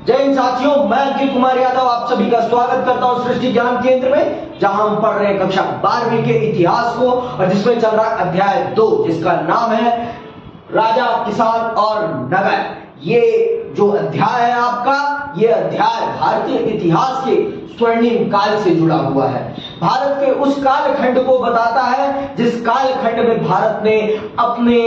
जय हिंद साथियों, मैं अंकित कुमार यादव आप सभी का स्वागत करता हूं सृष्टि ज्ञान केंद्र में, जहां हम पढ़ रहे हैं कक्षा 12वीं के इतिहास को और जिसमें चल रहा है अध्याय 2 जिसका नाम है राजा, किसान और नगर। ये जो अध्याय है आपका, ये अध्याय भारतीय इतिहास के स्वर्णिम काल से जुड़ा हुआ है। भारत के उस कालखंड को बताता है जिस कालखंड में भारत ने अपने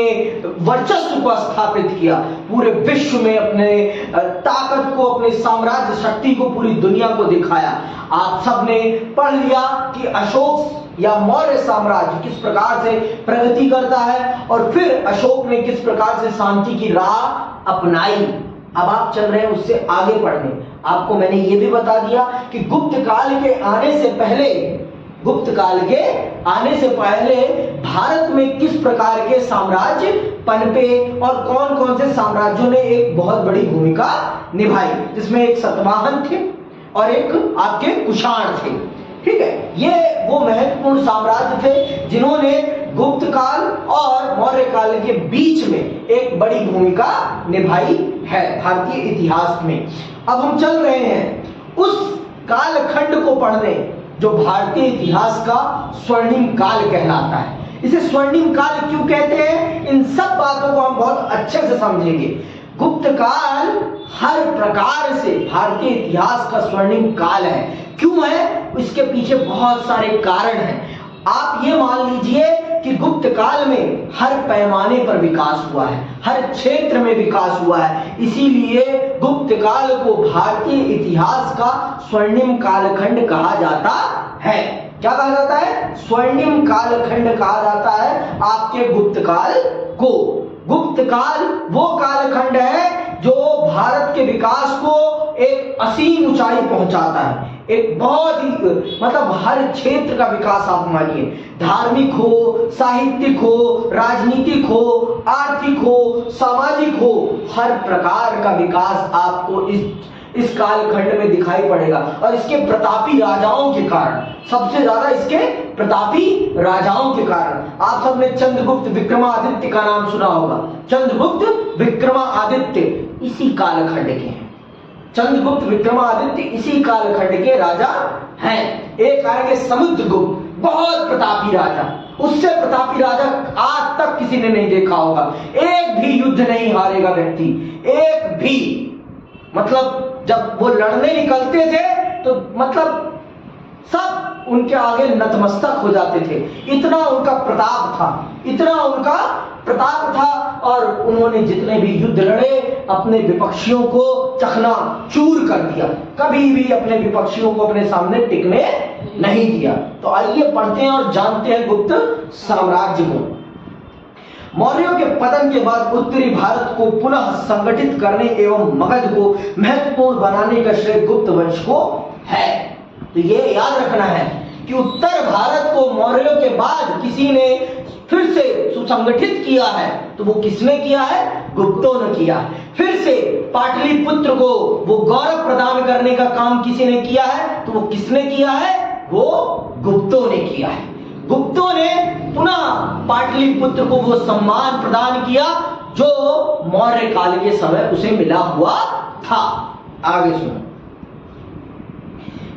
वर्चस्व को स्थापित किया, पूरे विश्व में अपने ताकत को, अपने साम्राज्य शक्ति को पूरी दुनिया को दिखाया। आप सबने पढ़ लिया कि अशोक या मौर्य साम्राज्य किस प्रकार से प्रगति करता है और फिर अशोक ने किस प्रकार से शांति की राह अपनाई। अब आप चल रहे हैं उससे आगे पढ़ने। आपको मैंने ये भी बता दिया कि गुप्त काल के आने से पहले भारत में किस प्रकार के साम्राज्य पनपे और कौन कौन से साम्राज्यों ने एक बहुत बड़ी भूमिका निभाई, जिसमें एक सातवाहन थे और एक आपके कुषाण थे। ठीक है, ये वो महत्वपूर्ण साम्राज्य थे जिन्होंने गुप्त काल और मौर्य काल के बीच में एक बड़ी भूमिका निभाई है भारतीय इतिहास में। अब हम चल रहे हैं उस कालखंड को पढ़ने जो भारतीय इतिहास का स्वर्णिम काल कहलाता है। इसे स्वर्णिम काल क्यों कहते हैं, इन सब बातों को हम बहुत अच्छे से समझेंगे। गुप्त काल हर प्रकार से भारतीय इतिहास का स्वर्णिम काल है। क्यों है, इसके पीछे बहुत सारे कारण हैं। आप ये मान लीजिए कि गुप्त काल में हर पैमाने पर विकास हुआ है, हर क्षेत्र में विकास हुआ है, इसीलिए गुप्त काल को भारतीय इतिहास का स्वर्णिम कालखंड कहा जाता है। क्या कहा जाता है? स्वर्णिम कालखंड कहा जाता है आपके गुप्त काल को। गुप्त काल वो कालखंड है जो भारत के विकास को एक असीम ऊंचाई पहुंचाता है। एक बहुत ही मतलब हर क्षेत्र का विकास आप मानिए, धार्मिक हो, साहित्यिक हो, राजनीतिक हो, आर्थिक हो, सामाजिक हो, हर प्रकार का विकास आपको इस कालखंड में दिखाई पड़ेगा। और इसके प्रतापी राजाओं के कारण, सबसे ज्यादा इसके प्रतापी राजाओं के कारण। आप सबने चंद्रगुप्त विक्रमादित्य का नाम सुना होगा। चंद्रगुप्त विक्रमादित्य इसी कालखंड के हैं। चंद्रगुप्त विक्रमादित्य इसी कालखंड के राजा हैं। एक आएंगे समुद्रगुप्त, बहुत प्रतापी राजा। उससे प्रतापी राजा आज तक किसी ने नहीं देखा होगा। एक भी युद्ध नहीं हारेगा व्यक्ति, एक भी। मतलब जब वो लड़ने निकलते थे तो मतलब सब उनके आगे नतमस्तक हो जाते थे। इतना उनका प्रताप था, इतना उनका प्रताप था। और उन्होंने जितने भी युद्ध लड़े अपने विपक्षियों को चकनाचूर कर दिया, कभी भी अपने विपक्षियों को अपने सामने टिकने नहीं दिया। तो आइए पढ़ते हैं और जानते हैं गुप्त साम्राज्य को। मौर्यों के पतन के बाद उत्तरी भारत को पुनः संगठित करने एवं मगध को महत्वपूर्ण बनाने का श्रेय गुप्त वंश को है। तो ये याद रखना है कि उत्तर भारत को मौर्यों के बाद किसी ने फिर से सुसंगठित किया है, तो वो किसने किया है? गुप्तों ने किया है। फिर से पाटलिपुत्र को वो गौरव प्रदान करने का काम किसी ने किया है, तो वो किसने किया है? वो गुप्तों ने किया है। गुप्तों ने पुनः पाटलिपुत्र को वो सम्मान प्रदान किया जो मौर्य काल के समय उसे मिला हुआ था। आगे सुनो।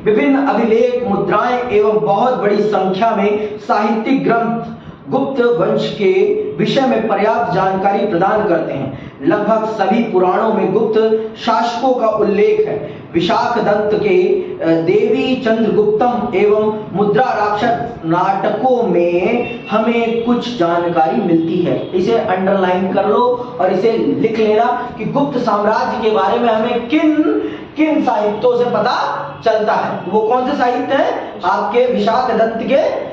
विभिन्न अभिलेख, मुद्राएं एवं बहुत बड़ी संख्या में साहित्यिक ग्रंथ गुप्त वंश के विषय में पर्याप्त जानकारी प्रदान करते हैं। लगभग सभी पुराणों में गुप्त शासकों का उल्लेख है। विशाखदत्त के देवी चंद्रगुप्तम एवं मुद्रा राक्षस नाटकों में हमें कुछ जानकारी मिलती है। इसे अंडरलाइन कर लो और इसे लिख लेना कि गुप्त साम्राज्य के बारे में हमें किन साहित्यों से पता चलता है। वो कौन से साहित्य हैं? आपके विशाखदत्त के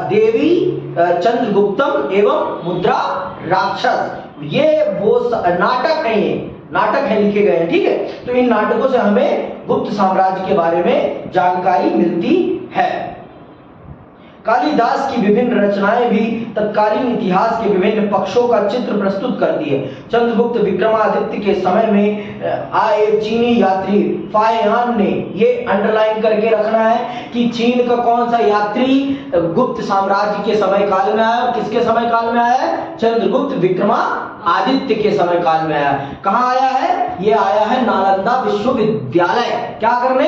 देवी चंद्रगुप्तम एवं मुद्रा राक्षस, ये वो नाटक है, ये नाटक है, लिखे गए हैं। ठीक है, तो इन नाटकों से हमें गुप्त साम्राज्य के बारे में जानकारी मिलती है। कालिदास की विभिन्न रचनाएं भी तत्कालीन इतिहास के विभिन्न पक्षों का चित्र प्रस्तुत करती है। चंद्रगुप्त विक्रमादित्य के समय में आए चीनी यात्री फाहियान ने ये अंडरलाइन करके रखना है कि चीन का कौन सा यात्री गुप्त साम्राज्य के समय काल में आया, किसके समय काल में आया है? चंद्रगुप्त विक्रमादित्य के समय काल में आया। कहाँ आया है? ये आया है नालंदा विश्वविद्यालय। क्या करने?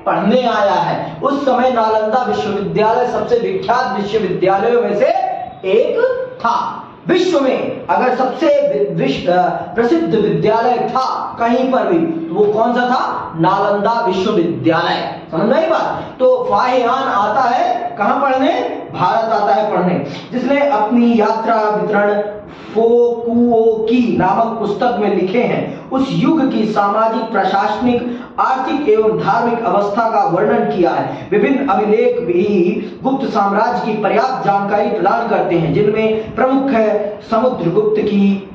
पढ़ने आया है। उस समय नालंदा विश्वविद्यालय सबसे विख्यात विश्वविद्यालयों में से एक था। विश्व में अगर सबसे प्रसिद्ध विद्यालय था कहीं पर भी तो वो कौन सा था? नालंदा विश्वविद्यालय। समझ आई बात? तो फाहियान आता है कहां पढ़ने? भारत आता है पढ़ने, जिसने अपनी यात्रा वितरण फोकुओकी नामक पुस्तक में लिखे हैं। उस युग की सामाजिक, प्रशासनिक, आर्थिक एवं धार्मिक अवस्था का वर्णन किया है। विभिन्न अभिलेख भी गुप्त साम्राज्य की पर्याप्त जानकारी प्रदान करते हैं, जिनमें प्रमुख है समुद्रगुप्त की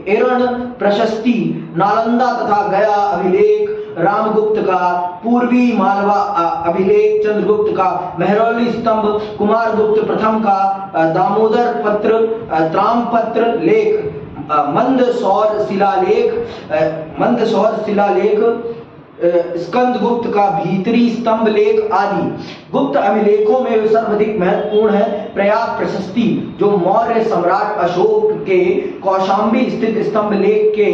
एरण प्रशस्ति, नालंदा तथा गया अभिलेख, रामगुप्त का पूर्वी मालवा अभिलेख, चंद्रगुप्त का मेहरौली स्तंभ, कुमारगुप्त प्रथम का दामोदर पत्र, त्रामपत्र लेख, मंदसौर शिलालेख, स्कंदगुप्त का भीतरी स्तंभ लेख आदि। गुप्त अभिलेखों में सर्वाधिक महत्वपूर्ण है प्रयाग प्रशस्ति, जो मौर्य सम्राट अशोक के कौशाम्बी स्थित स्तंभ लेख के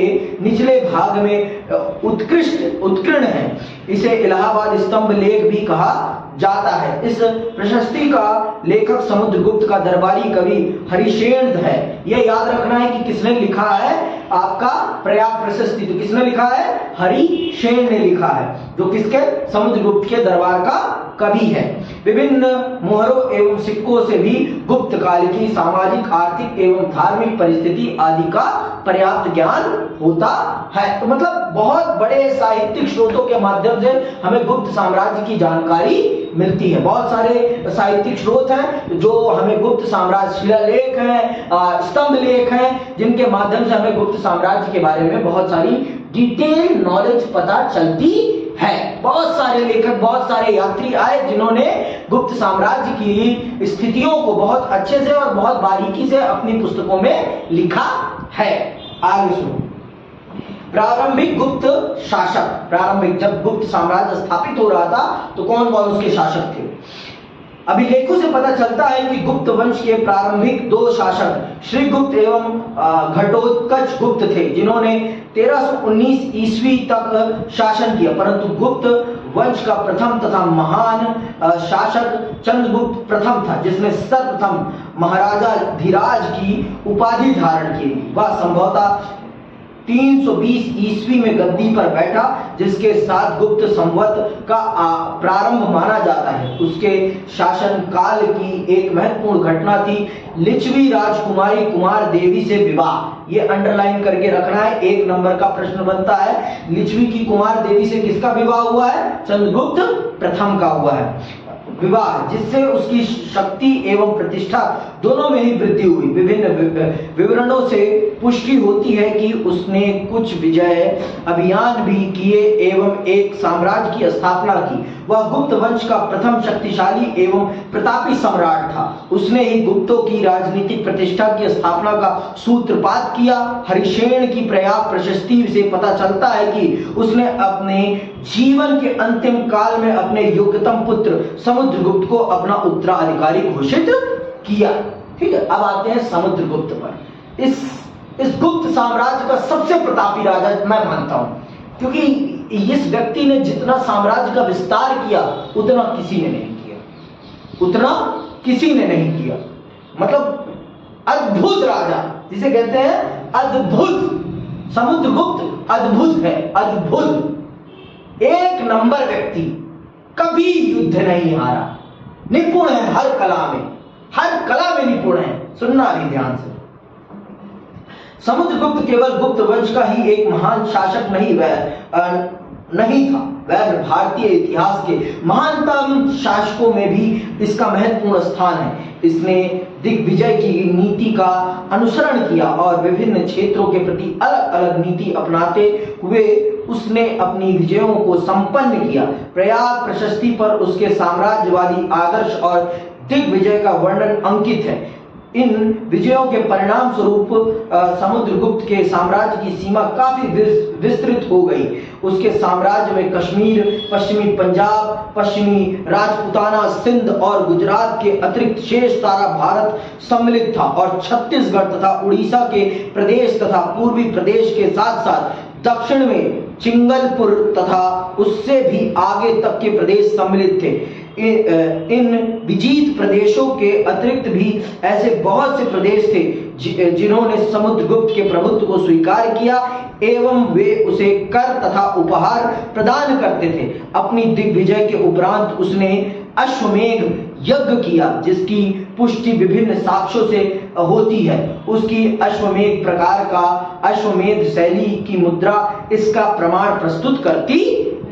निचले भाग में उत्कीर्ण है। इसे इलाहाबाद स्तंभ लेख भी कहा जाता है। इस प्रशस्ति का लेखक समुद्रगुप्त का दरबारी कवि हरिशेन है। यह याद रखना है कि किसने लिखा है आपका प्रयाग प्रशस्ति, तो किसने लिखा है? हरिशेन ने लिखा है, जो किसके? समुद्रगुप्त के दरबार का कवि है। विभिन्न मोहरों एवं सिक्कों से भी गुप्त काल की सामाजिक, आर्थिक एवं धार्मिक परिस्थिति आदि का पर्याप्त ज्ञान होता है। तो मतलब बहुत बड़े साहित्यिक स्रोतों के माध्यम से हमें गुप्त साम्राज्य की जानकारी मिलती है। बहुत सारे साहित्यिक स्रोत हैं जो हमें गुप्त साम्राज्य, शिलालेख हैं, स्तंभ लेख हैं, जिनके माध्यम से हमें गुप्त साम्राज्य के बारे में बहुत सारी डिटेल नॉलेज पता चलती है। बहुत सारे लेखक, बहुत सारे यात्री आए जिन्होंने गुप्त साम्राज्य की स्थितियों को बहुत अच्छे से और बहुत बारीकी से अपनी पुस्तकों में लिखा है। आगे सुनो। प्रारंभिक गुप्त शासक। प्रारंभिक, जब गुप्त साम्राज्य स्थापित हो रहा था तो कौन कौन उसके शासक थे? अभिलेखों से पता चलता है कि गुप्त वंश के प्रारंभिक दो शासक श्रीगुप्त एवं घटोत्कच गुप्त थे, जिन्होंने 1319 ईस्वी तक शासन किया। परंतु गुप्त वंश का प्रथम तथा महान शासक चंद्रगुप्त प्रथम था, जिसने सर्वप्रथम महाराजा धीराज की उपाधि धारण की। वह संभवतः 320 ईस्वी में गद्दी पर बैठा, जिसके साथ गुप्त संवत का प्रारंभ माना जाता है। उसके शासन काल की एक महत्वपूर्ण घटना थी लिच्छवी राजकुमारी कुमार देवी से विवाह। ये अंडरलाइन करके रखना है, 1 नंबर का प्रश्न बनता है। लिच्छवी की कुमार देवी से किसका विवाह हुआ है? चंद्रगुप्त प्रथम का हुआ है विवाह, जिससे उसकी शक्ति एवं प्रतिष्ठा दोनों में ही वृद्धि हुई। विभिन्न विवरणों से पुष्टि होती है कि उसने कुछ विजय अभियान भी किए एवं एक साम्राज्य की स्थापना की। वह गुप्त वंश का प्रथम शक्तिशाली एवं प्रतापी सम्राट था। उसने ही गुप्तों की राजनीतिक प्रतिष्ठा की स्थापना का सूत्रपात किया। हरिशेन की प्रयाग प्रशस्ति से पता चलता है कि उसने अपने जीवन के अंतिम काल में अपने योग्यतम पुत्र समुद्रगुप्त को अपना उत्तराधिकारी घोषित किया। ठीक है, अब आते हैं समुद्रगुप्त पर। इस गुप्त साम्राज्य का सबसे प्रतापी राजा मैं मानता हूं, क्योंकि इस व्यक्ति ने जितना साम्राज्य का विस्तार किया उतना किसी ने नहीं किया, उतना किसी ने नहीं किया। मतलब अद्भुत राजा जिसे कहते हैं अद्भुत। समुद्रगुप्त अद्भुत है, अद्भुत, 1 नंबर व्यक्ति, कभी युद्ध नहीं हारा, निपुण है हर कला में, हर कला में निपुण है। सुनना भी ध्यान से। समुद्रगुप्त केवल गुप्त वंश का ही एक महान शासक नहीं था, वह भारतीय इतिहास के महानतम शासकों में भी इसका महत्वपूर्ण स्थान है। इसने दिग्विजय की नीति का अनुसरण किया और विभिन्न क्षेत्रों के प्रति अलग अलग नीति अपनाते हुए उसने अपनी विजयों को संपन्न किया। प्रयाग प्रशस्ति पर उसके साम्राज्यवादी आदर्श और दिग्विजय का वर्णन अंकित है। इन विजयों के परिणाम स्वरूप समुद्रगुप्त के साम्राज्य की सीमा काफी विस्तृत हो गई। उसके साम्राज्य में कश्मीर, पश्चिमी पंजाब, पश्चिमी राजपूताना, सिंध और गुजरात के अतिरिक्त शेष सारा भारत सम्मिलित था और छत्तीसगढ़ तथा उड़ीसा के प्रदेश तथा पूर्वी प्रदेश के साथ साथ दक्षिण में चिंगलपुर तथा उससे भी आगे तक के प्रदेश सम्मिलित थे। इन विजित प्रदेशों के अतिरिक्त भी ऐसे बहुत से प्रदेश थे जिन्होंने समुद्रगुप्त के प्रभुत्व को स्वीकार किया एवं वे उसे कर तथा उपहार प्रदान करते थे। अपनी दिग्विजय के उपरांत उसने अश्वमेध यज्ञ किया जिसकी पुष्टि विभिन्न साक्ष्यों से होती है। उसकी अश्वमेध प्रकार का अश्वमेध शैली की मुद्रा इसका प्रमाण प्रस्तुत करती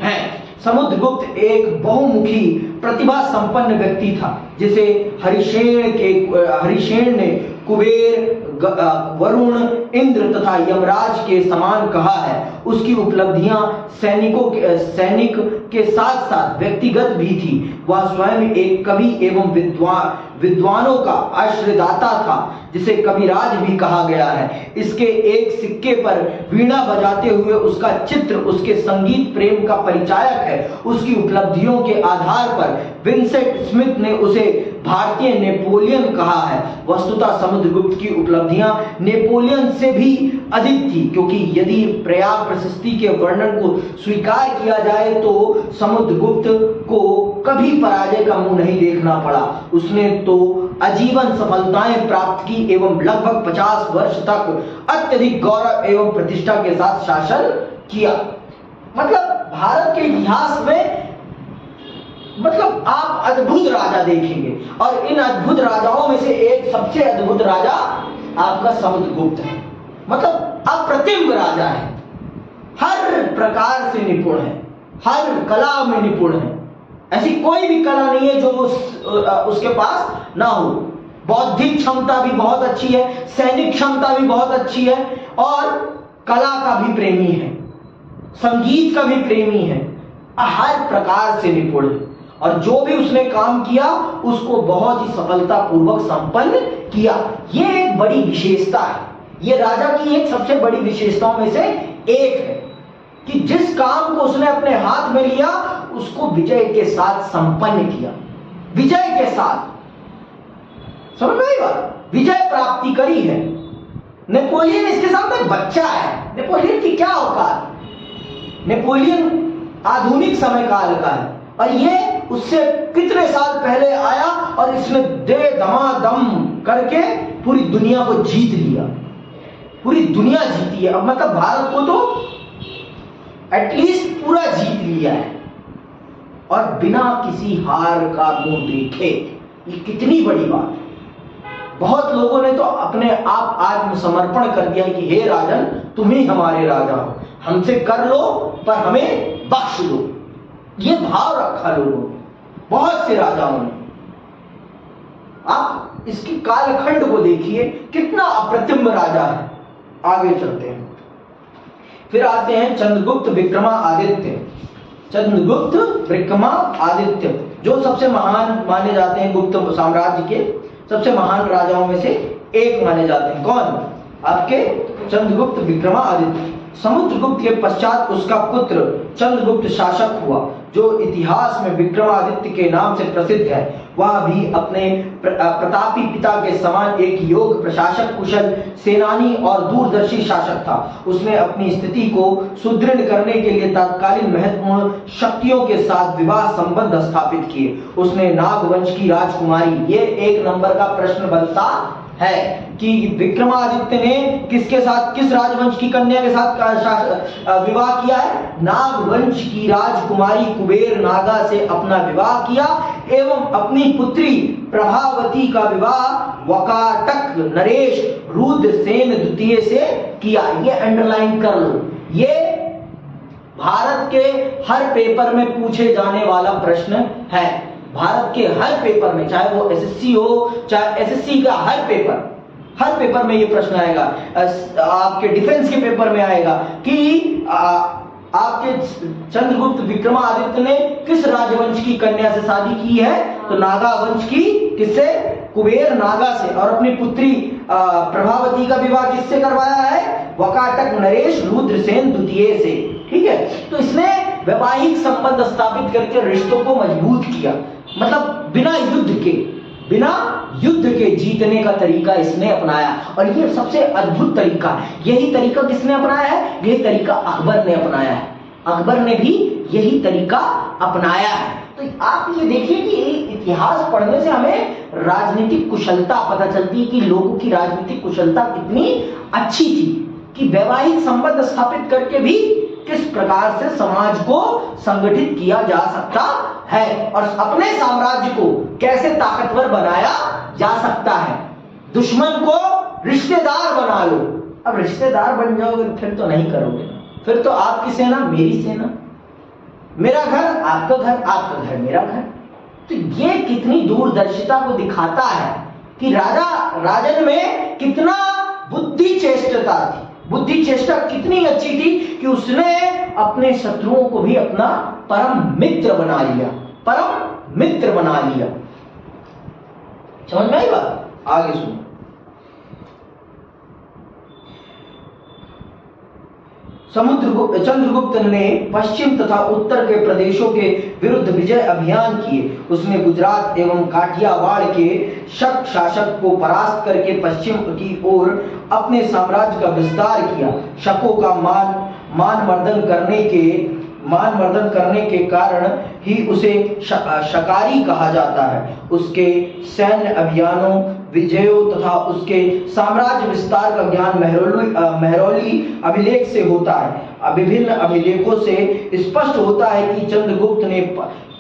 है। समुद्रगुप्त एक बहुमुखी प्रतिभा संपन्न व्यक्ति था जिसे हरिशेन ने कुबेर, वरुण, इंद्र तथा यमराज के समान कहा है। उसकी उपलब्धियां सैनिक के साथ साथ व्यक्तिगत भी थी। वह स्वयं एक कवि एवं विद्वानों का आश्रयदाता था जिसे कविराज भी कहा गया है। इसके एक सिक्के पर वीणा बजाते हुए उसका चित्र उसके संगीत प्रेम का परिचायक है। उसकी उपलब्धियों के आधार पर विंसेंट स्मिथ ने उसे भारतीय नेपोलियन कहा है। वस्तुतः समुद्रगुप्त की उपलब्धियां नेपोलियन से भी अधिक थी, क्योंकि यदि प्रयाग प्रशस्ति के वर्णन को स्वीकार किया जाए तो समुद्रगुप्त को कभी पराजय का मुंह नहीं देखना पड़ा। उसने तो आजीवन सफलताएं प्राप्त की एवं लगभग 50 वर्ष तक अत्यधिक गौरव एवं प्रतिष्ठा के साथ शासन किया। मतलब भारत के इतिहास में आप अद्भुत राजा देखेंगे और इन अद्भुत राजाओं में से एक सबसे अद्भुत राजा आपका समुद्रगुप्त है। मतलब अप्रतिम राजा है, हर प्रकार से निपुण है, हर कला में निपुण है। ऐसी कोई भी कला नहीं है जो उसके पास ना हो। बौद्धिक क्षमता भी बहुत अच्छी है, सैनिक क्षमता भी बहुत अच्छी है और कला का भी प्रेमी है, संगीत का भी प्रेमी है, हर प्रकार से निपुण है। और जो भी उसने काम किया उसको बहुत ही सफलतापूर्वक संपन्न किया। ये एक बड़ी विशेषता है, ये राजा की एक सबसे बड़ी विशेषताओं में से एक है कि जिस काम को उसने अपने हाथ में लिया उसको विजय के साथ संपन्न किया। विजय के साथ, समझ में आई बात? विजय प्राप्ति करी है। नेपोलियन इसके सामने बच्चा है। नेपोलियन की क्या औकात? नेपोलियन आधुनिक समय काल का है और ये उससे कितने साल पहले आया और इसने दे दमादम करके पूरी दुनिया को जीत लिया। पूरी दुनिया जीती है। अब मतलब भारत को तो एटलीस्ट पूरा जीत लिया है और बिना किसी हार का मुंह देखे। ये कितनी बड़ी बात है। बहुत लोगों ने तो अपने आप आत्मसमर्पण कर दिया कि हे राजन, तुम ही हमारे राजा हो, हमसे कर लो पर हमें बख्श दो। ये भाव रखा लोगों ने, बहुत से राजाओं ने। आप इसकी कालखंड को देखिए, कितना अप्रतिम राजा है। आगे चलते हैं, फिर आते हैं चंद्रगुप्त विक्रमादित्य। चंद्रगुप्त विक्रमादित्य जो सबसे महान माने जाते हैं, गुप्त साम्राज्य के सबसे महान राजाओं में से एक माने जाते हैं। कौन? आपके चंद्रगुप्त विक्रमादित्य। समुद्रगुप्त के पश्चात उसका पुत्र चंद्रगुप्त शासक हुआ, जो इतिहास में विक्रमादित्य के नाम से प्रसिद्ध है। वह भी अपने प्रतापी पिता के समान एक योग्य प्रशासक, कुशल सेनानी और दूरदर्शी शासक था। उसने अपनी स्थिति को सुदृढ़ करने के लिए तत्कालीन महत्वपूर्ण शक्तियों के साथ विवाह संबंध स्थापित किए। उसने नागवंश की राजकुमारी, ये एक नंबर का प्रश्न बनता है कि विक्रमादित्य ने किसके साथ, किस राजवंश की कन्या के साथ विवाह किया है? नागवंश की राजकुमारी कुबेर नागा से अपना विवाह किया एवं अपनी पुत्री प्रभावती का विवाह वकाटक नरेश रुद्रसेन द्वितीय से किया। ये अंडरलाइन कर लो, ये भारत के हर पेपर में पूछे जाने वाला प्रश्न है। भारत के हर पेपर में, चाहे वो एसएससी हो चाहे एसएससी का हर पेपर में ये प्रश्न आएगा। आपके डिफेंस के पेपर में आएगा कि आपके चंद्रगुप्त विक्रमादित्य ने किस राजवंश की कन्या से शादी की है? तो नागा वंश की। किससे? कुबेर नागा से। और अपनी पुत्री प्रभावती का विवाह किससे करवाया है? वकाटक नरेश रुद्रसेन द्वितीय से। ठीक है, तो इसने वैवाहिक संबंध स्थापित करके रिश्तों को मजबूत किया, मतलब बिना युद्ध के जीतने का तरीका इसने अपनाया। और ये सबसे अद्भुत तरीका है। यही तरीका किसने अपनाया है? यही तरीका अकबर ने अपनाया है। अकबर ने भी यही तरीका अपनाया है। तो आप ये देखिए कि इतिहास पढ़ने से हमें राजनीतिक कुशलता पता चलती है कि लोगों की राजनीतिक कुशलता कितनी अच्छी थी, कि वैवाहिक संबंध स्थापित करके भी किस प्रकार से समाज को संगठित किया जा सकता है और अपने साम्राज्य को कैसे ताकतवर बनाया जा सकता है। दुश्मन को रिश्तेदार बना लो। अब रिश्तेदार बन जाओगे फिर तो नहीं करोगे, फिर तो आपकी सेना मेरी सेना, मेरा घर आपका घर, आपका घर मेरा घर। तो ये कितनी दूरदर्शिता को दिखाता है कि राजन में कितना बुद्धि चेष्टता थी। बुद्धि चेष्टा कितनी अच्छी थी कि उसने अपने शत्रुओं को भी अपना परम मित्र बना लिया, परम मित्र बना लिया। समझ में आई बात? आगे सुनो। चंद्रगुप्त ने पश्चिम तथा उत्तर के प्रदेशों के विरुद्ध विजय अभियान किए। उसने गुजरात एवं काठियावाड़ के शक शासक को परास्त करके पश्चिम की ओर अपने साम्राज्य का विस्तार किया। शकों का मानवर्धन करने के कारण ही उसे शकारी कहा जाता है। उसके सैन्य अभियानों, विजयों तथा उसके साम्राज्य विस्तार का ज्ञान मेहरौली अभिलेख से होता है। विभिन्न अभिलेखों से स्पष्ट होता है कि चंद्रगुप्त ने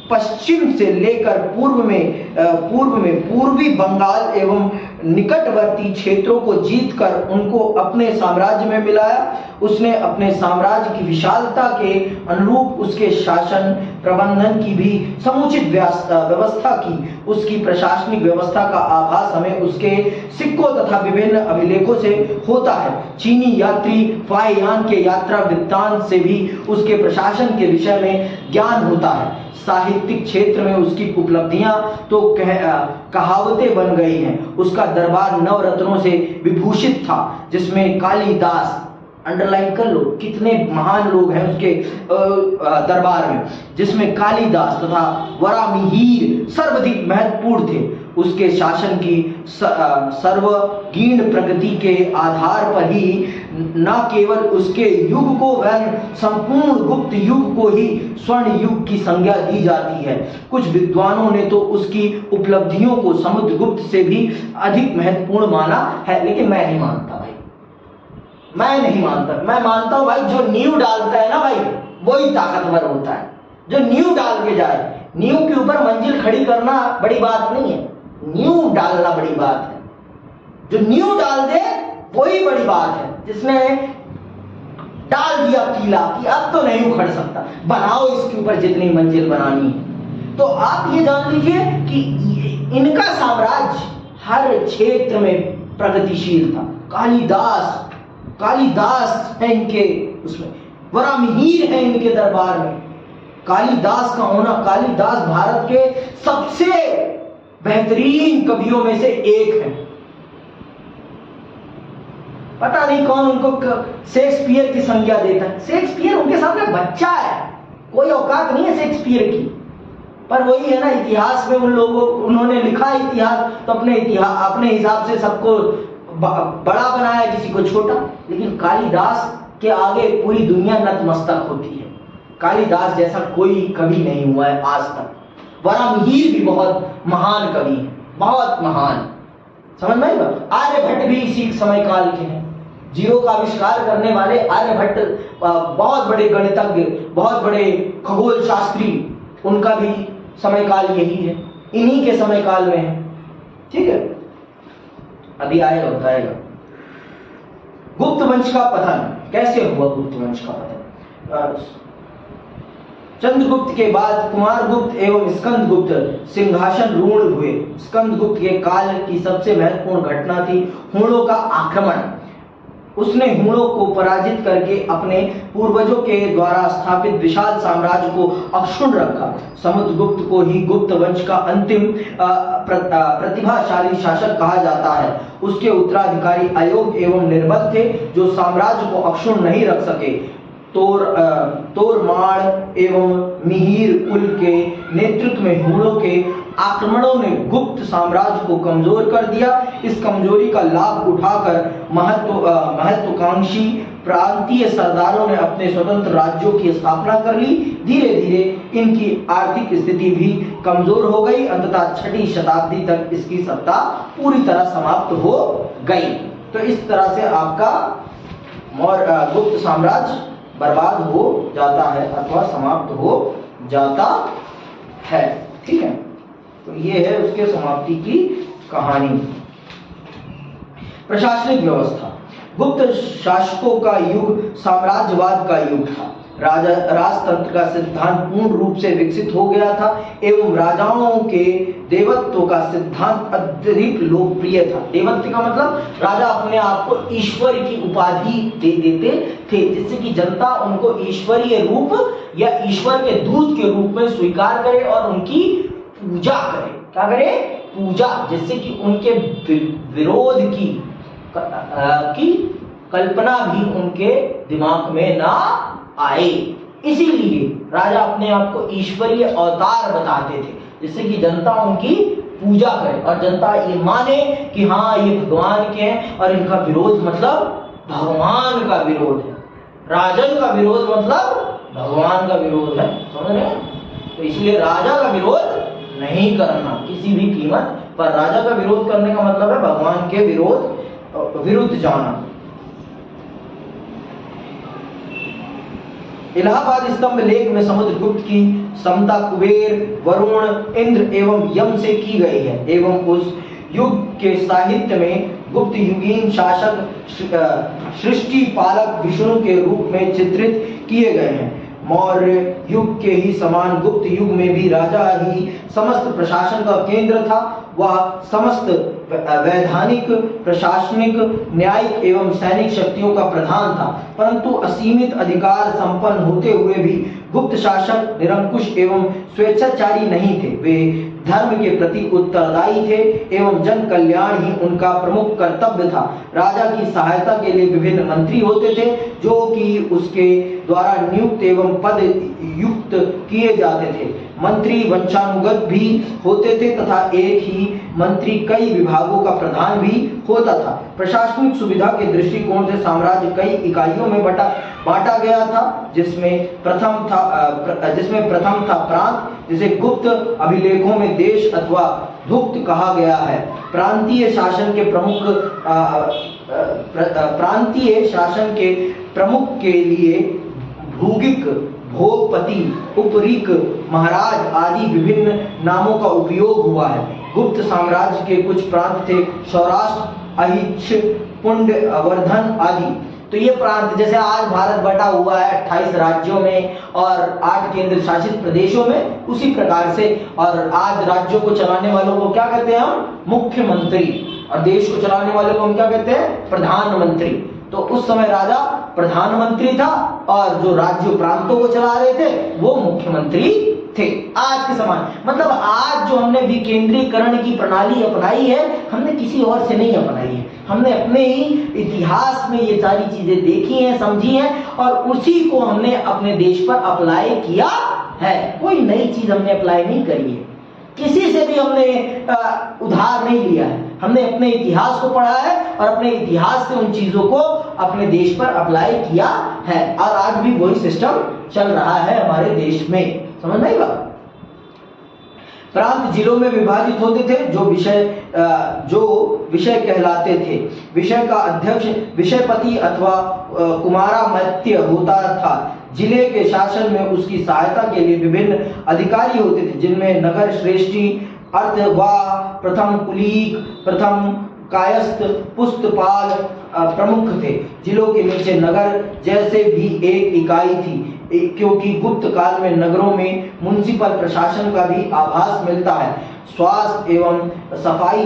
पश्चिम से लेकर पूर्व में पूर्वी बंगाल एवं निकटवर्ती क्षेत्रों को जीतकर उनको अपने साम्राज्य में मिलाया। उसने अपने साम्राज्य की विशालता के अनुरूप उसके शासन प्रबंधन की भी समुचित व्यवस्था की। उसकी प्रशासनिक व्यवस्था का आभास हमें उसके सिक्कों तथा विभिन्न अभिलेखों से होता है। चीनी यात्री फाहियान के यात्रा वृत्तांत से भी उसके प्रशासन के विषय में ज्ञान होता है। साहित्यिक क्षेत्र में उसकी उपलब्धियां तो कहावतें बन गई हैं। उसका दरबार नवरत्नों से विभूषित था, जिसमें कालिदास, अंडरलाइन कर लो कितने महान लोग हैं उसके दरबार में, जिसमें कालिदास तथा वरामिहिर सर्वाधिक महत्वपूर्ण थे। उसके शासन की सर्वगीण प्रगति के आधार पर ही न केवल उसके युग को वह संपूर्ण गुप्त युग को ही स्वर्ण युग की संज्ञा दी जाती है। कुछ विद्वानों ने तो उसकी उपलब्धियों को समुद्रगुप्त से भी अधिक महत्वपूर्ण माना है, लेकिन मैं नहीं मानता भाई, मैं नहीं मानता। मैं मानता हूं भाई जो नींव डालता है ना भाई, वही ताकतवर होता है। जो नींव डाल के जाए, नींव के ऊपर मंजिल खड़ी करना बड़ी बात नहीं है, नींव डालना बड़ी बात है। जो नींव डाल दे वही बड़ी बात है। जिसने डाल दिया कीला कि अब तो नहीं उखड़ सकता, बनाओ इसके ऊपर जितनी मंजिल बनानी है। तो आप ये जान लीजिए कि इनका साम्राज्य हर क्षेत्र में प्रगतिशील था। कालिदास है इनके उसमें, वरामिहिर है इनके दरबार में। कालिदास का होना, कालिदास भारत के सबसे बेहतरीन कवियों में से एक है। पता नहीं कौन उनको शेक्सपियर की संज्ञा देता है। शेक्सपियर उनके सामने बच्चा है, कोई औकात नहीं है शेक्सपियर की। पर वही है ना, इतिहास में उन्होंने लिखा इतिहास तो अपने हिसाब से सबको बड़ा बनाया, किसी को छोटा। लेकिन कालिदास के आगे पूरी दुनिया नतमस्तक होती है। कालिदास जैसा कोई कवि नहीं हुआ है आज तक। वरामिहिर भी बहुत महान कवि है, बहुत महान। समझ में आएगा? आर्यभट्ट भी इसी समय काल के हैं। जीरो का आविष्कार करने वाले आर्यभट्ट बहुत बड़े गणितज्ञ, बहुत बड़े खगोल शास्त्री, उनका भी समय काल यही है, इन्हीं के समय काल में है। ठीक है, अभी आएगा, बताएगा। गुप्त वंश का पतन कैसे हुआ? गुप्त वंश का पतन चंद्रगुप्त के बाद कुमारगुप्त एवं स्कंदगुप्त सिंहासन रूढ़ हुए। स्कंदगुप्त के काल की सबसे महत्वपूर्ण घटना थी हूणों का आक्रमण। उसने हुणों को पराजित करके अपने पूर्वजों के द्वारा स्थापित विशाल साम्राज्य को अक्षुण्ण रखा। समुद्रगुप्त को ही गुप्त वंश का अंतिम प्रतिभाशाली शासक कहा जाता है। उसके उत्तराधिकारी अयोग्य एवं निर्बल थे, जो साम्राज्य को अक्षुण्ण नहीं रख सके। तोरमाड़ एवं मिहिर कुल के नेतृत्व में हुणों के आक्रमणों ने गुप्त साम्राज्य को कमजोर कर दिया। इस कमजोरी का लाभ उठाकर महत्वाकांक्षी प्रांतीय सरदारों ने अपने स्वतंत्र राज्यों की स्थापना कर ली। धीरे धीरे इनकी आर्थिक स्थिति भी कमजोर हो गई। अंततः 6वीं शताब्दी तक इसकी सत्ता पूरी तरह समाप्त हो गई। तो इस तरह से आपका गुप्त साम्राज्य बर्बाद हो जाता है अथवा समाप्त हो जाता है। ठीक है, तो ये है उसके समाप्ति की कहानी। प्रशासनिक व्यवस्था। गुप्त शासकों का युग साम्राज्यवाद का युग था। राजतंत्र का सिद्धांत पूर्ण रूप से विकसित हो गया था एवं राजाओं के देवत्व का सिद्धांत अत्यधिक लोकप्रिय था। देवत्व का मतलब राजा अपने आप को ईश्वर की उपाधि दे देते थे, जिससे कि जनता उनको ईश्वरीय रूप या ईश्वर के दूत के रूप में स्वीकार करे और उनकी पूजा करे। क्या करे? पूजा, जिससे कि उनके विरोध की कल्पना भी उनके दिमाग में ना आए। इसीलिए राजा अपने आप को ईश्वरीय अवतार बताते थे, जिससे कि जनता उनकी पूजा करे और जनता ये माने कि हाँ ये भगवान के हैं, और इनका विरोध मतलब भगवान का विरोध है। राजन का विरोध मतलब भगवान का विरोध है। समझ रहे हैं? तो इसलिए राजा का विरोध नहीं करना किसी भी कीमत पर। राजा का विरोध करने का मतलब है भगवान के विरुद्ध जाना। इलाहाबाद स्तंभ लेख में समुद्रगुप्त की समता कुबेर, वरुण, इंद्र एवं यम से की गई है एवं उस युग के साहित्य में गुप्त युगीन शासक सृष्टि पालक विष्णु के रूप में चित्रित किए गए हैं। मौर्य युग के ही समान गुप्त युग में भी राजा ही समस्त प्रशासन का केंद्र था। वह समस्त वैधानिक, प्रशासनिक, न्यायिक एवं सैनिक शक्तियों का प्रधान था, परंतु असीमित अधिकार संपन्न होते हुए भी गुप्त शासक निरंकुश एवं स्वेच्छाचारी नहीं थे। वे धर्म के प्रति उत्तरदायी थे एवं जन कल्याण ही उनका प्रमुख कर्तव्य था। राजा की सहायता के लिए विभिन्न मंत्री होते थे, जो कि उसके द्वारा नियुक्त एवं पद युक्त किए जाते थे। मंत्री वंशानुगत भी होते थे तथा एक ही मंत्री कई विभागों का प्रधान भी होता था। प्रशासनिक सुविधा के दृष्टिकोण से साम्राज्य कई इकाइयों में बांटा गया था, जिसमें प्रथम था प्रांत, जिसे गुप्त अभिलेखों में देश अथवा भुक्त कहा गया है। प्रांतीय शासन के प्रमुख के लिए भूगिक, भोगपति, उपरिक, महाराज आदि विभिन्न नामों का उपयोग हुआ है। गुप्त साम्राज्य के कुछ प्रांत थे, सौराष्ट्र, अहिच्छ, पुंड, अवर्धन आदि। तो ये प्रांत, जैसे आज भारत बटा हुआ है 28 राज्यों में और 8 केंद्र शासित प्रदेशों में, उसी प्रकार से। और आज राज्यों को चलाने वालों को क्या कहते हैं हम? मुख्यमंत्री। और देश को चलाने वालों को हम क्या कहते हैं? प्रधानमंत्री। तो उस समय राजा प्रधानमंत्री था और जो राज्य प्रांतों को चला रहे थे वो मुख्यमंत्री थे। आज के समान मतलब आज जो हमने विकेंद्रीकरण की प्रणाली अपनाई है, हमने किसी और से नहीं अपनाई है। हमने अपने ही इतिहास में ये सारी चीजें देखी हैं, समझी हैं, और उसी को हमने अपने देश पर अप्लाई किया है। कोई नई चीज हमने अप्लाई नहीं करी है, किसी से भी हमने उधार नहीं लिया है। हमने अपने इतिहास को पढ़ा है और अपने इतिहास से उन चीजों को अपने देश पर अप्लाई किया है, और आज भी वही सिस्टम चल रहा है हमारे देश में। समझ नहीं बात? प्रांत जिलों में विभाजित होते थे, जो विषय कहलाते थे। विषय का अध्यक्ष विषयपति अथवा कुमारामत्य होता था। जिले के शासन में उसकी सहायता के लिए विभिन्न अधिकारी होते थे, जिनमें नगर श्रेष्ठी, अर्थवाह, प्रथम कुलीक, प्रथम कायस्थ, पुस्तपाल प्रमुख थे। जिलों के नीचे नगर जैसे भी एक इकाई थी, क्योंकि गुप्त काल में नगरों में म्युनिसिपल प्रशासन का भी आभास मिलता है। स्वास्थ्य एवं सफाई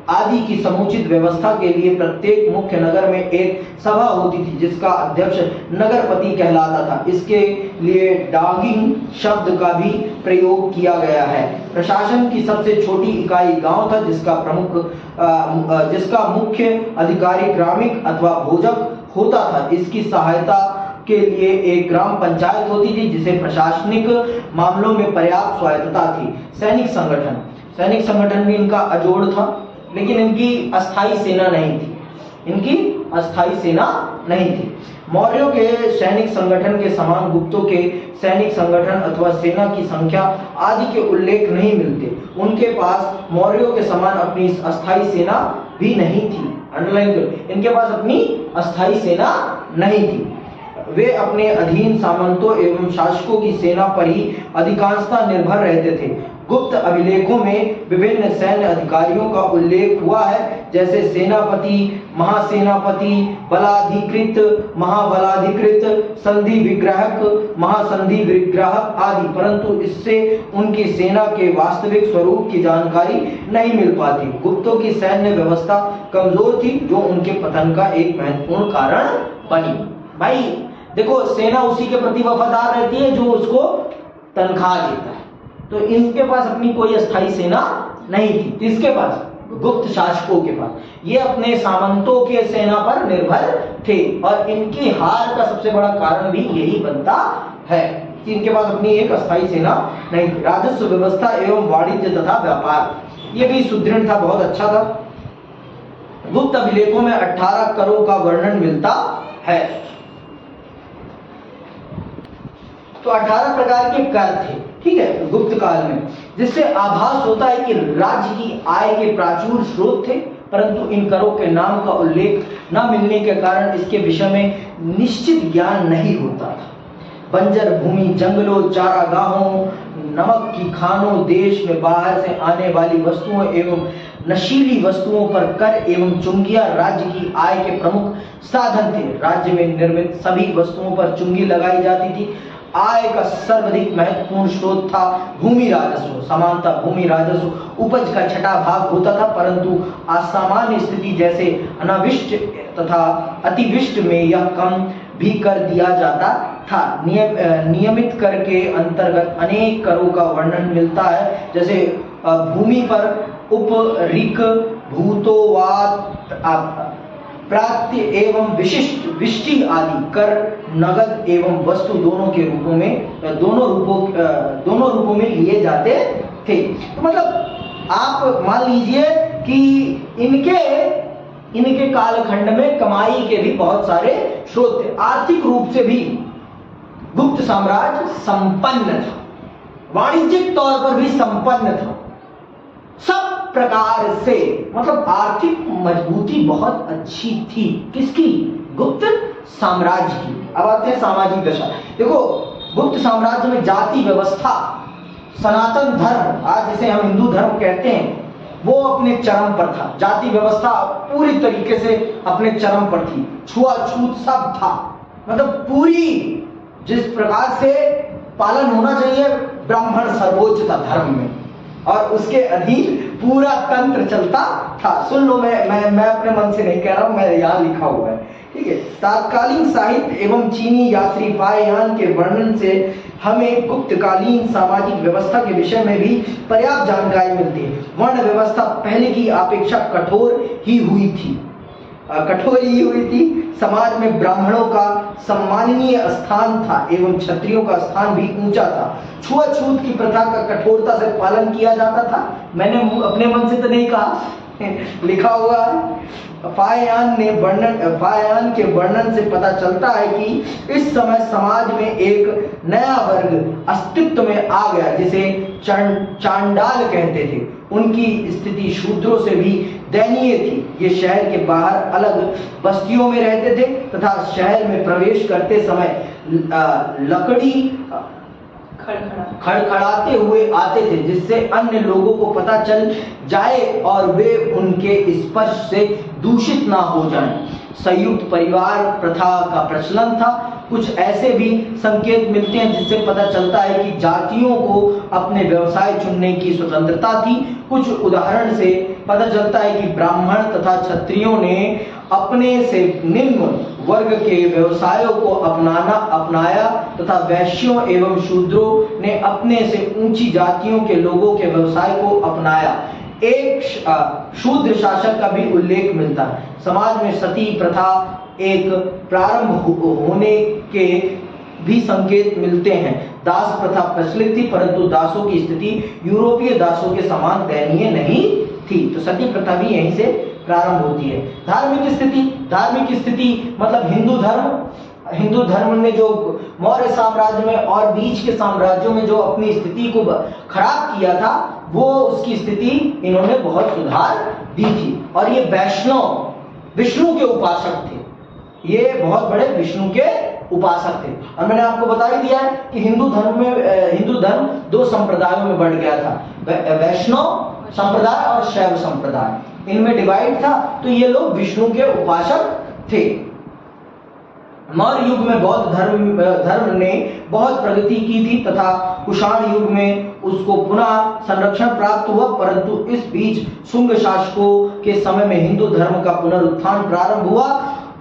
आदि की समुचित व्यवस्था के लिए प्रत्येक मुख्य नगर में एक सभा होती थी जिसका अध्यक्ष नगरपति कहलाता था। इसके लिए डांगिंग शब्द का भी प्रयोग किया गया है। प्रशासन की सबसे छोटी इकाई गांव था जिसका मुख्य अधिकारी ग्रामिक अथवा भोजक होता था। इसकी सहायता के लिए एक ग्राम पंचायत होती थी जिसे प्रशासनिक मामलों में पर्याप्त स्वायत्तता थी। सैनिक संगठन भी इनका अजोड़ था, लेकिन इनकी अस्थाई सेना नहीं थी। मौर्यों के सैनिक संगठन के समान गुप्तों के सैनिक संगठन अथवा सेना की संख्या आदि के उल्लेख नहीं मिलते। उनके पास मौर्यों के समान अपनी अस्थाई सेना भी नहीं थी। अंडरलाइन करो, इनके पास अपनी अस्थाई सेना नहीं थी। वे अपने अधीन सामंतों एवं शासकों की सेना पर ही अधिकांशतः निर्भर रहते थे। गुप्त अभिलेखों में विभिन्न सैन्य अधिकारियों का उल्लेख हुआ है, जैसे सेनापति, महासेनापति, बलाधिकृत, महाबलाधिकृत, संधि विग्राहक, महासंधि विग्राहक आदि, परंतु इससे उनकी सेना के वास्तविक स्वरूप की जानकारी नहीं मिल पाती। गुप्तों की सैन्य व्यवस्था कमजोर थी, जो उनके पतन का एक महत्वपूर्ण कारण बनी। भाई देखो, सेना उसी के प्रति वफादार रहती है जो उसको तनख्वाह देता है। तो इनके पास अपनी कोई अस्थाई सेना नहीं थी। किसके पास? गुप्त शासकों के पास। ये अपने सामंतों के सेना पर निर्भर थे और इनकी हार का सबसे बड़ा कारण भी यही बनता है कि इनके पास अपनी एक अस्थाई सेना नहीं थी। राजस्व व्यवस्था एवं वाणिज्य तथा व्यापार ये भी सुदृढ़ था, बहुत अच्छा था। गुप्त अभिलेखों में 18 करों का वर्णन मिलता है। तो 18 प्रकार के कर थे, ठीक है, गुप्त काल में, जिससे आभास होता है कि राज्य की आय के प्राचुर स्रोत थे, परंतु इन करों के नाम का उल्लेख न मिलने के कारण इसके विषय में निश्चित ज्ञान नहीं होता था। बंजर भूमि, जंगलों, चारागाहों, नमक की खानों, देश में बाहर से आने वाली वस्तुओं एवं नशीली वस्तुओं पर कर एवं चुंगिया राज्य की आय के प्रमुख साधन थे। राज्य में निर्मित सभी वस्तुओं पर चुंगी लगाई जाती थी। आय का सर्वाधिक महत्वपूर्ण स्रोत था भूमि राजस्व। सामान्यतः भूमि राजस्व उपज का छठा भाग होता था, परंतु असामान्य स्थिति जैसे अनावृष्टि तथा अतिवृष्टि में यह कम भी कर दिया जाता था। नियमित कर के अंतर्गत अनेक करों का वर्णन मिलता है, जैसे भूमि पर उपरिक, भूतोवाद, प्राप्ति एवं विशिष्ट विष्टि आदि कर नगद एवं वस्तु दोनों रूपों में लिए जाते थे। तो मतलब आप मान लीजिए कि इनके कालखंड में कमाई के भी बहुत सारे स्रोत थे। आर्थिक रूप से भी गुप्त साम्राज्य संपन्न था, वाणिज्यिक तौर पर भी संपन्न था, सब प्रकार से, मतलब आर्थिक मजबूती बहुत अच्छी थी। किसकी? गुप्त साम्राज्य की। अब आते हैं सामाजिक दशा। देखो, गुप्त साम्राज्य में जाति व्यवस्था, सनातन धर्म, आज जिसे हम हिंदू धर्म कहते हैं, वो अपने चरम पर था। जाति व्यवस्था पूरी तरीके से अपने चरम पर थी। छुआछूत सब था, मतलब पूरी जिस प्रकार से पालन होना चाहिए, ब्राह्मण सर्वोच्च था धर्म में और उसके अधीन पूरा तंत्र चलता था। सुन लो, मैं अपने मन से नहीं कह रहा हूं, मैं यहाँ लिखा हुआ है, ठीक है। तात्कालीन साहित्य एवं चीनी यात्री फाहियान के वर्णन से हमें गुप्तकालीन सामाजिक व्यवस्था के विषय में भी पर्याप्त जानकारी मिलती है। वर्ण व्यवस्था पहले की अपेक्षा कठोर ही हुई थी। समाज में ब्राह्मणों का सम्माननीय स्थान था एवं क्षत्रियों का स्थान भी ऊंचा था। छुआछूत की प्रथा का कठोरता से पालन किया जाता था। मैंने अपने मन से तो नहीं कहा, लिखा हुआ है। फाहियान के वर्णन से पता चलता है कि इस समय समाज में एक नया वर्ग अस्तित्व में आ गया, जिसे चांडाल कहते थे। उनकी स्थिति शूद्रों से भी दयनीय थी। ये शहर के बाहर अलग बस्तियों में रहते थे तथा शहर में प्रवेश करते समय लकड़ी खड़खड़ाते हुए आते थे, जिससे अन्य लोगों को पता चल जाए और वे उनके स्पर्श से दूषित ना हो जाएं। संयुक्त परिवार प्रथा का प्रचलन था। कुछ ऐसे भी संकेत मिलते हैं जिससे पता चलता है कि जातियों को अपने व्यवसाय चुनने की स्वतंत्रता थी। कुछ उदाहरण से पता चलता है कि ब्राह्मण तथा क्षत्रियों ने अपने से निम्न वर्ग के व्यवसायों को अपनाया तथा वैश्यों एवं शूद्रों ने अपने से ऊंची जातियों के लोगों के व्यवसाय को अपनाया। एक शूद्र शासक का भी उल्लेख मिलता है। समाज में सती प्रथा एक प्रारंभ होने के भी संकेत मिलते हैं। दास प्रथा प्रचलित थी, परंतु दासों की स्थिति यूरोपीय दासों के समान दयनीय नहीं थी। तो सती प्रथा भी यहीं से प्रारंभ होती है। धार्मिक स्थिति मतलब हिंदू धर्म ने जो मौर्य साम्राज्य में और बीच के साम्राज्यों में जो अपनी स्थिति को खराब किया था, वो उसकी स्थिति इन्होंने बहुत सुधार दी थी। और ये वैष्णव विष्णु के उपासक थे, ये बहुत बड़े विष्णु के उपासक थे। और मैंने आपको बता ही दिया है कि हिंदू धर्म दो संप्रदायों में बढ़ गया था, वैष्णव संप्रदाय और शैव संप्रदाय, इनमें डिवाइड था। तो ये लोग विष्णु के उपासक थे। मौर्य युग में बौद्ध धर्म ने बहुत प्रगति की थी तथा कुषाण युग में उसको पुनः संरक्षण प्राप्त हुआ, परंतु इस बीच शुंग शासकों के समय में हिंदू धर्म का पुनरुत्थान प्रारंभ हुआ।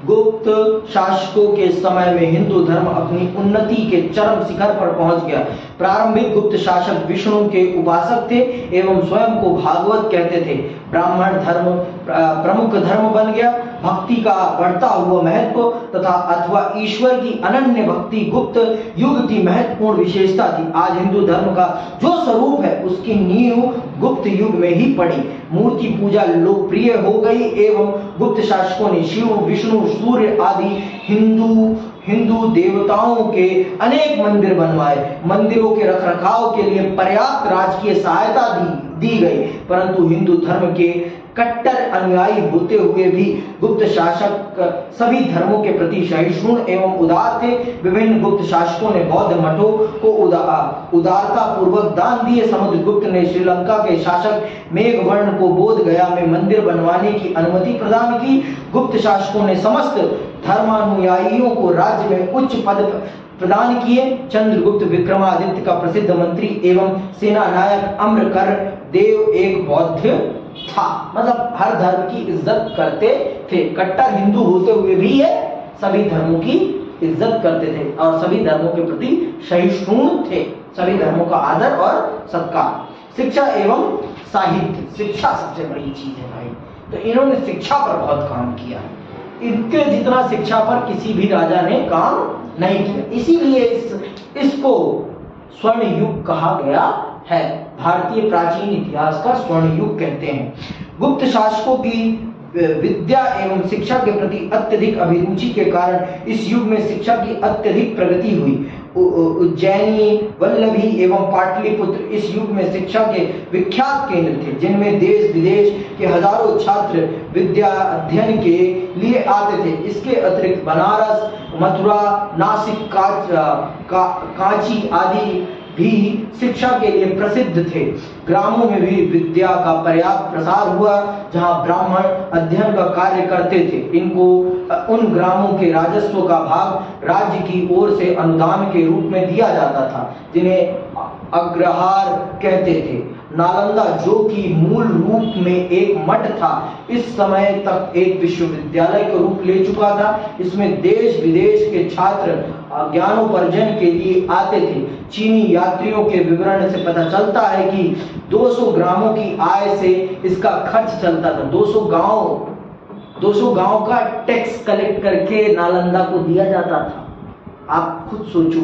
गुप्त शासकों के समय में हिंदू धर्म अपनी उन्नति के चरम शिखर पर पहुंच गया। प्रारंभिक गुप्त शासक विष्णु के उपासक थे एवं स्वयं को भागवत कहते थे। ब्राह्मण धर्म प्रमुख धर्म बन गया। भक्ति का बढ़ता हुआ महत्व तथा अथवा ईश्वर की अनन्य भक्ति गुप्त युग की महत्वपूर्ण विशेषता थी। आज हिंदू धर्म का जो स्वरूप है उसकी नींव गुप्त युग में ही पड़ी। मूर्ति पूजा लोकप्रिय हो गई एवं गुप्त शासकों ने शिव, विष्णु, सूर्य आदि हिंदू देवताओं के अनेक मंदिर बनवाए। मंदिरों के रखरखाव के लिए पर्याप्त राजकीय सहायता दी गई, परंतु हिंदू धर्म के कट्टर अनुयायी होते हुए भी गुप्त शासक सभी धर्मों के प्रति सहिष्णु एवं उदार थे। विभिन्न गुप्त शासकों ने बौद्ध मठों को उदारता पूर्वक दान दिए। समुद्रगुप्त ने श्रीलंका के शासक मेघवर्ण को बोध गया में मंदिर बनवाने की अनुमति प्रदान की। गुप्त शासकों ने समस्त धर्मानुयायियों को राज्य में उच्च पद प्रदान किए। चंद्रगुप्त विक्रमादित्य का प्रसिद्ध मंत्री एवं सेना नायक अम्रकर देव एक बौद्ध था, मतलब हर धर्म की इज्जत करते थे। कट्टर हिंदू होते हुए भी ये सभी धर्मों की इज्जत करते थे और सभी धर्मों के प्रति सहिष्णु थे। सभी धर्मों का आदर और सत्कार। शिक्षा एवं साहित्य, शिक्षा सबसे बड़ी चीज है भाई। तो इन्होंने शिक्षा पर बहुत काम किया। इनके जितना शिक्षा पर किसी भी राजा ने काम नहीं किया, इसीलिए इसको स्वर्ण युग कहा गया है। भारतीय प्राचीन इतिहास का स्वर्ण युग कहते हैं। गुप्त शासकों की विद्या एवं शिक्षा के प्रति अत्यधिक अभिरुचि के कारण इस युग में शिक्षा की अत्यधिक प्रगति हुई। उज्जैनी, वल्लभी एवं पाटलिपुत्र इस युग में शिक्षा के विख्यात केंद्र थे, जिनमें देश विदेश के हजारों छात्र विद्या अध्ययन के लिए आते थे। इसके अतिरिक्त बनारस, मथुरा, नासिक, कांची आदि भी शिक्षा के लिए प्रसिद्ध थे। ग्रामों में भी विद्या का पर्याप्त प्रसार हुआ, जहां ब्राह्मण अध्ययन का कार्य करते थे। इनको उन ग्रामों के राजस्व का भाग राज्य की ओर से अनुदान के रूप में दिया जाता था, जिन्हें अग्रहार कहते थे। नालंदा, जो कि मूल रूप में एक मठ था, इस समय तक एक विश्वविद्यालय का रूप ले चुका था। इसमें देश विदेश के छात्र ज्ञानोपार्जन के लिए आते थे। चीनी यात्रियों के विवरण से पता चलता है कि 200 ग्रामों की आय से इसका खर्च चलता था। 200 गांव का टैक्स कलेक्ट करके नालंदा को दिया जाता था। आप खुद सोचो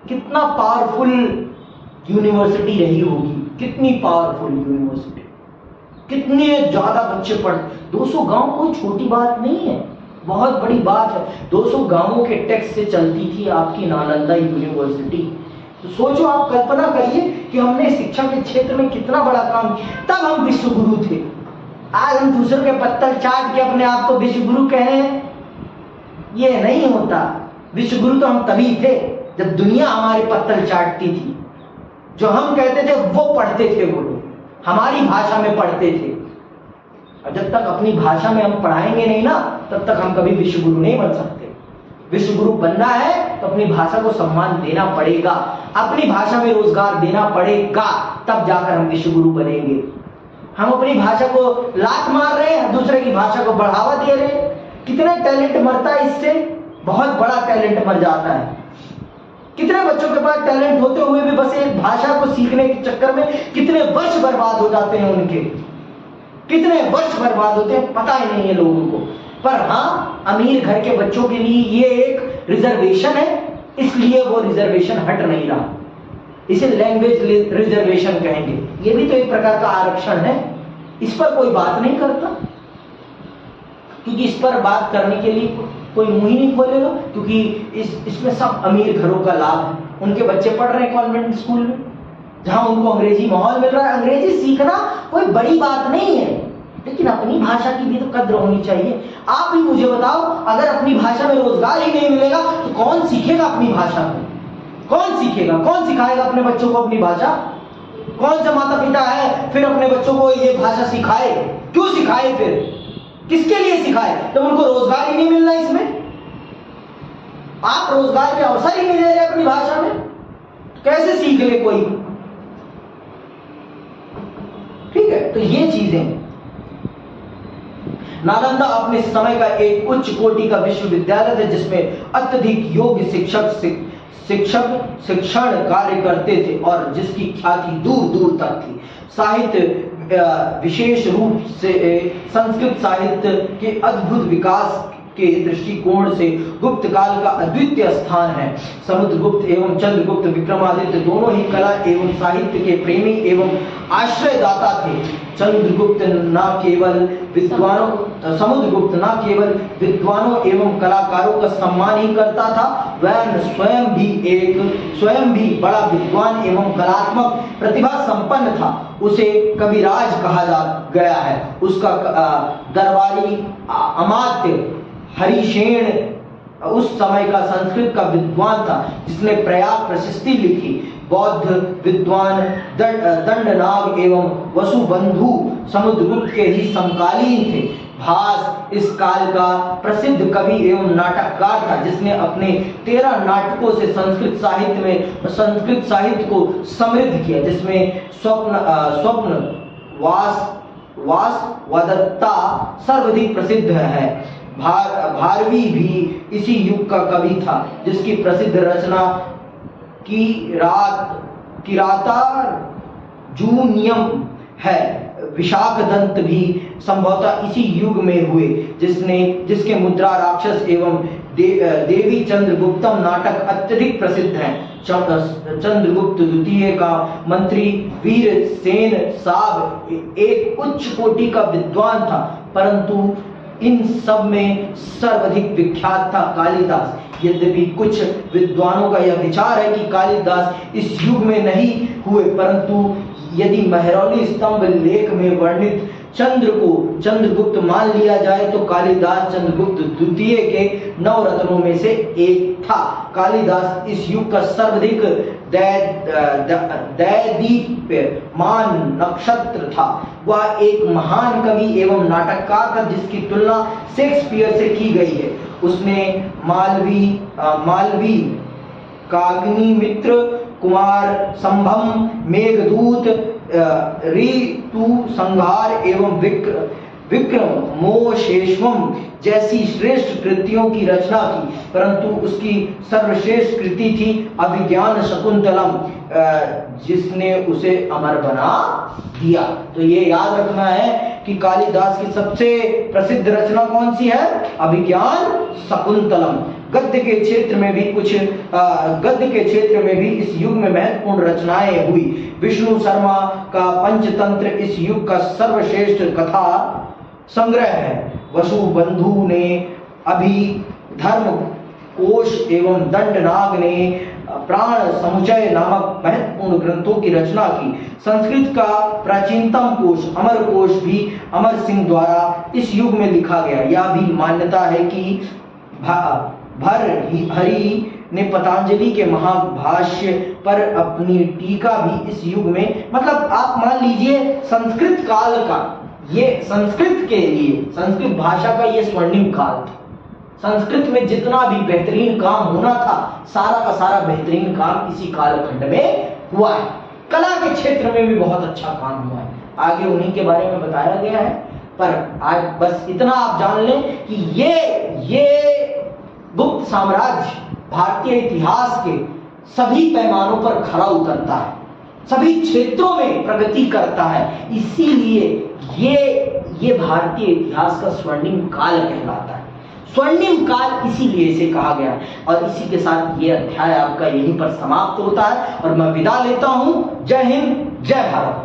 कितना पावरफुल यूनिवर्सिटी रही होगी, कितनी पावरफुल यूनिवर्सिटी, कितने ज्यादा बच्चे पढ़। 200 गांव कोई छोटी बात नहीं है, बहुत बड़ी बात है। 200 गांवों के टैक्स से चलती थी आपकी नालंदा यूनिवर्सिटी। तो सोचो, आप कल्पना करिए कि हमने शिक्षा के क्षेत्र में कितना बड़ा काम किया। तब हम विश्व गुरु थे। आज हम दूसरों के पत्तल चाट के अपने आप को विश्व गुरु कह रहे हैं, ये नहीं होता। विश्व गुरु तो हम तभी थे जब दुनिया हमारे पत्तल चाटती थी। जो हम कहते थे वो पढ़ते थे, वो लोग हमारी भाषा में पढ़ते थे। और जब तक अपनी भाषा में हम पढ़ाएंगे नहीं ना, तब तक हम कभी विश्व गुरु नहीं बन सकते। विश्व गुरु बनना है तो अपनी भाषा को सम्मान देना पड़ेगा, अपनी भाषा में रोजगार देना पड़ेगा, तब जाकर हम विश्व गुरु बनेंगे। हम अपनी भाषा को लात मार रहे हैं, दूसरे की भाषा को बढ़ावा दे रहे हैं। कितने टैलेंट मरता है इससे, बहुत बड़ा टैलेंट मर जाता है। कितने बच्चों के पास टैलेंट होते हुए भी बस एक भाषा को सीखने के चक्कर में कितने वर्ष बर्बाद हो जाते हैं उनके, कितने वर्ष बर्बाद होते हैं पता ही नहीं है लोगों को। पर हाँ, अमीर घर के बच्चों के लिए ये एक रिजर्वेशन है, इसलिए वो रिजर्वेशन हट नहीं रहा। इसे लैंग्वेज रिजर्वेशन कहेंगे। ये भी तो एक प्रकार का आरक्षण है। इस पर कोई बात नहीं करता, क्योंकि इस पर बात करने के लिए कोई मुंह ही नहीं खोलेगा, क्योंकि इसमें सब अमीर घरों का लाभ है। उनके बच्चे पढ़ रहे हैं कॉन्वेंट स्कूल में, जहां उनको अंग्रेजी माहौल मिल रहा है। अंग्रेजी सीखना कोई बड़ी बात नहीं है, लेकिन अपनी भाषा की भी तो कद्र होनी चाहिए। आप ही मुझे बताओ, अगर अपनी भाषा में रोजगार ही नहीं मिलेगा तो कौन सीखेगा अपनी भाषा को? कौन सीखेगा, कौन सिखाएगा अपने बच्चों को अपनी भाषा? कौन सा माता पिता है फिर अपने बच्चों को ये भाषा सिखाए? क्यों सिखाए? फिर किसके लिए सिखाए जब उनको रोजगार ही नहीं मिल रहा? इसमें आप रोजगार के अवसर ही नहीं दे रहे अपनी भाषा में, कैसे सीख ले कोई? ठीक है, तो ये चीजें। नालंदा अपने समय का एक उच्च कोटि का विश्वविद्यालय था, जिसमें अत्यधिक योग्य शिक्षण कार्य करते थे और जिसकी ख्याति दूर दूर तक थी। साहित्य, विशेष रूप से संस्कृत साहित्य के अद्भुत विकास के दृष्टिकोण से गुप्त काल का अद्वितीय स्थान है। समुद्रगुप्त एवं चंद्रगुप्त विक्रमादित्य दोनों ही कला एवं साहित्य के प्रेमी एवं आश्रयदाता थे। समुद्रगुप्त न केवल विद्वानों एवं कलाकारों का सम्मान ही करता था, वह स्वयं भी बड़ा विद्वान एवं कलात्मक प्रतिभा संपन्न था। उसे कविराज कहा गया है। उसका दरबारी अमात्य हरिशेन उस समय का संस्कृत का विद्वान था, जिसने प्रयाग प्रशस्ति लिखी। बौद्ध विद्वान दंडनाग एवं वसुबंधु समुद्रगुप्त के ही समकालीन थे। भास इस काल का प्रसिद्ध कवि एवं नाटककार था, जिसने अपने 13 नाटकों से संस्कृत साहित्य को समृद्ध किया, जिसमें स्वप्न वासवदत्ता सर्वाधिक प्रसिद्ध है। भारवी भी इसी युग का कवि था, जिसकी प्रसिद्ध रचना किरातार्जुनीयम है। विशाखदंत भी संभवतः इसी युग में हुए, जिसके मुद्रा राक्षस एवं देवी चंद्रगुप्तम नाटक अत्यधिक प्रसिद्ध हैं। चंद्रगुप्त द्वितीय का मंत्री वीरसेन साब एक उच्च कोटि का विद्वान था, परंतु इन सब में सर्वाधिक विख्यात था कालिदास। यद्यपि कुछ विद्वानों का यह विचार है कि कालिदास इस युग में नहीं हुए, परंतु यदि महरौली स्तंभ लेख में वर्णित चंद्रगुप्त मान लिया जाए तो कालिदास चंद्रगुप्त द्वितीय के 9 रत्नों में से एक था। कालिदास इस युग का सर्वाधिक दैदीप्यमान नक्षत्र था। वह एक महान कवि एवं नाटककार था, जिसकी तुलना शेक्सपियर से की गई है। उसने मालवी काग्निमित्र, कुमार संभम, मेघदूत, ऋतु संहार एवं विक्रमोशेषवम जैसी श्रेष्ठ कृतियों की रचना की, परंतु उसकी सर्वश्रेष्ठ कृति थी अभिज्ञान शकुंतलम, जिसने उसे अमर बना दिया। तो ये याद रखना है कि कालिदास की सबसे प्रसिद्ध रचना कौन सी है? अभिज्ञान शकुंतलम। गद्य के क्षेत्र में भी इस युग में महत्वपूर्ण रचनाएं हुई। विष्णु शर्मा का पंचतंत्र इस युग का सर्वश्रेष्ठ कथा संग्रह है। वसुबंधु ने अभिधर्म कोश एवं दंडनाग ने प्राण समुच्चय नामक महत्वपूर्ण ग्रंथों की रचना की। संस्कृत का प्राचीनतम कोश अमर कोश भी अमर सिंह द्वारा इस युग में लिखा गया। यह भी मान्यता है कि भर्तृहरि ने पतंजलि के महाभाष्य पर अपनी टीका भी इस युग में, मतलब आप मान लीजिए संस्कृत काल का, ये संस्कृत के लिए, संस्कृत भाषा का ये स्वर्णिम काल था। संस्कृत में जितना भी बेहतरीन काम होना था, सारा का सारा बेहतरीन काम इसी कालखंड में हुआ है। कला के क्षेत्र में भी बहुत अच्छा काम हुआ है। आगे उन्हीं के बारे में बताया गया है। पर आज बस इतना आप जान लें कि ये गुप्त साम्राज्य भारतीय इतिहास के सभी पैमानों पर खरा उतरता है, सभी क्षेत्रों में प्रगति करता है, इसीलिए ये भारतीय इतिहास का स्वर्णिम काल कहलाता है। स्वर्णिम काल इसीलिए इसे कहा गया है। और इसी के साथ ये अध्याय आपका यहीं पर समाप्त होता है और मैं विदा लेता हूं। जय हिंद, जय भारत।